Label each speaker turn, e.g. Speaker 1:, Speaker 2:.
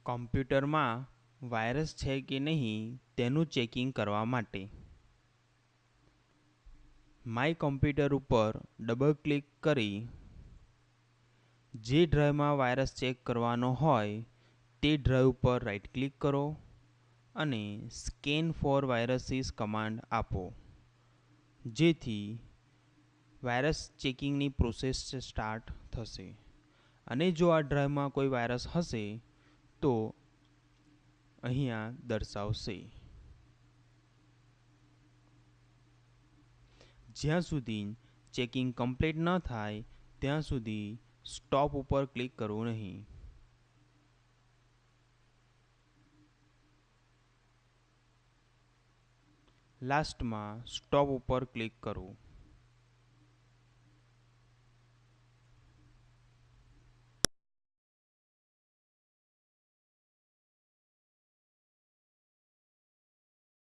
Speaker 1: કોમ્પ્યુટરમાં વાયરસ છે કે નહીં તેનું ચેકિંગ કરવા માટે માય કોમ્પ્યુટર ઉપર ડબલ ક્લિક કરી જે ડ્રાઈવમાં વાયરસ ચેક કરવાનો હોય તે ડ્રાઈવ ઉપર રાઈટ ક્લિક કરો અને સ્કેન ફોર વાયરસીસ કમાન્ડ આપો, જેથી વાયરસ ચેકિંગની પ્રોસેસ સ્ટાર્ટ થશે. અને જો આ ડ્રાઈવમાં કોઈ વાયરસ હશે તો અહીંયા દર્શાવશે. જ્યાં સુધી ચેકિંગ કમ્પ્લીટ ન થાય ત્યાં સુધી સ્ટોપ ઉપર ક્લિક કરવું નહીં. લાસ્ટમાં સ્ટોપ ઉપર ક્લિક કરવું.